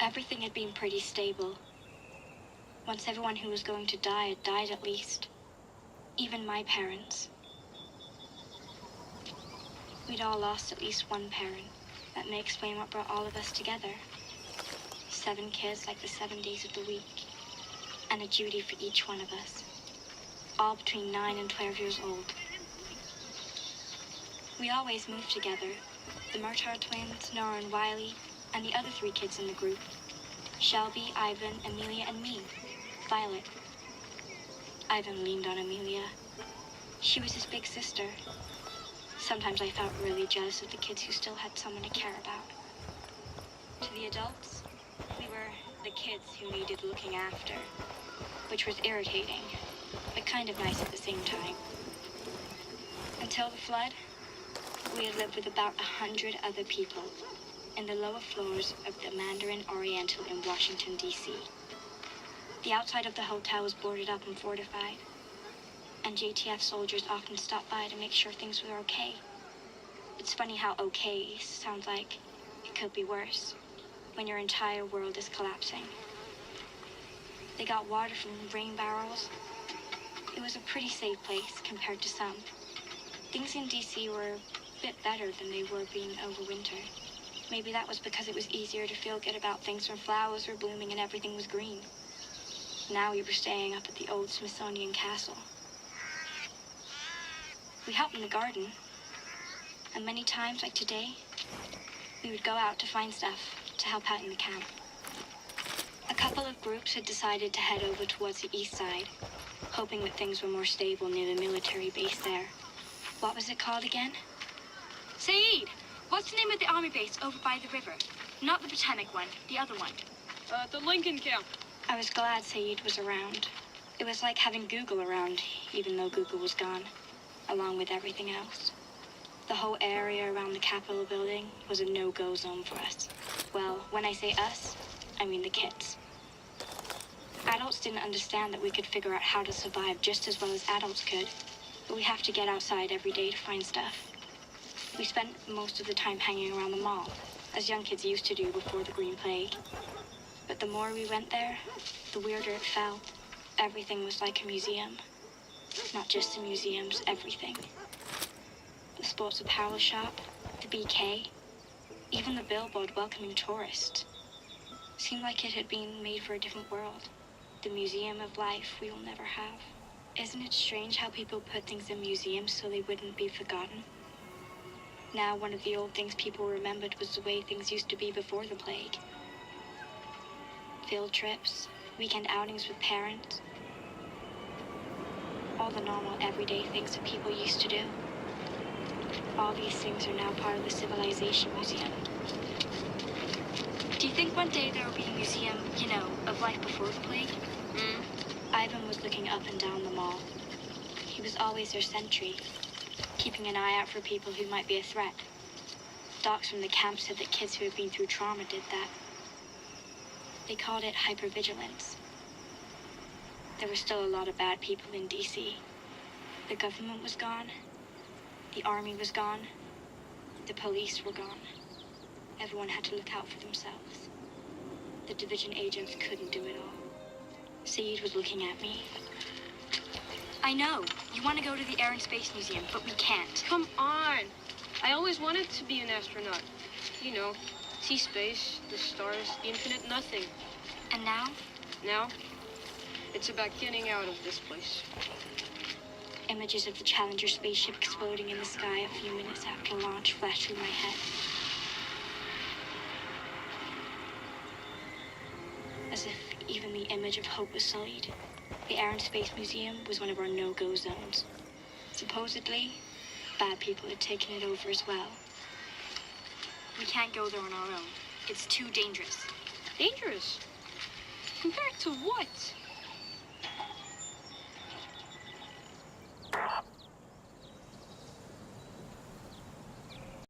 Everything had been pretty stable. Once everyone who was going to die had died at least. Even my parents. We'd all lost at least one parent. That may explain what brought all of us together. 7 kids like the 7 days of the week. And a duty for each one of us. All between 9 and 12 years old. We always moved together. The Murtaugh twins, Nora and Wiley, and the other 3 kids in the group. Shelby, Ivan, Amelia, and me, Violet. Ivan leaned on Amelia. She was his big sister. Sometimes I felt really jealous of the kids who still had someone to care about. To the adults, we were the kids who needed looking after, which was irritating, but kind of nice at the same time. Until the flood, we had lived with about 100 other people in the lower floors of the Mandarin Oriental in Washington, D.C. The outside of the hotel was boarded up and fortified, and JTF soldiers often stopped by to make sure things were okay. It's funny how okay sounds like it could be worse when your entire world is collapsing. They got water from rain barrels. It was a pretty safe place compared to some. Things in D.C. were a bit better than they were being over winter. Maybe that was because it was easier to feel good about things when flowers were blooming and everything was green. Now we were staying up at the old Smithsonian castle. We helped in the garden. And many times, like today, we would go out to find stuff to help out in the camp. A couple of groups had decided to head over towards the east side, hoping that things were more stable near the military base there. What was it called again? Saeed! What's the name of the army base over by the river? Not the Potomac one, the other one. The Lincoln camp. I was glad Saeed was around. It was like having Google around, even though Google was gone, along with everything else. The whole area around the Capitol building was a no-go zone for us. Well, when I say us, I mean the kids. Adults didn't understand that we could figure out how to survive just as well as adults could, but we have to get outside every day to find stuff. We spent most of the time hanging around the mall, as young kids used to do before the Green Plague. But the more we went there, the weirder it felt. Everything was like a museum. Not just the museums, everything. The sports apparel shop, the BK, even the billboard welcoming tourists. Seemed like it had been made for a different world. The museum of life we will never have. Isn't it strange how people put things in museums so they wouldn't be forgotten? Now, one of the old things people remembered was the way things used to be before the plague. Field trips, weekend outings with parents. All the normal, everyday things that people used to do. All these things are now part of the Civilization Museum. Do you think one day there will be a museum, of life before the plague? Ivan was looking up and down the mall. He was always their sentry, keeping an eye out for people who might be a threat. Docs from the camp said that kids who had been through trauma did that. They called it hypervigilance. There were still a lot of bad people in D.C. The government was gone. The army was gone. The police were gone. Everyone had to look out for themselves. The division agents couldn't do it all. Saeed was looking at me. I know. You want to go to the Air and Space Museum, but we can't. Come on. I always wanted to be an astronaut. See space, the stars, the infinite nothing. And now? Now, it's about getting out of this place. Images of the Challenger spaceship exploding in the sky a few minutes after launch flashed through my head. As if even the image of hope was sullied. The Air and Space Museum was one of our no-go zones. Supposedly, bad people had taken it over as well. We can't go there on our own. It's too dangerous. Dangerous? Compared to what?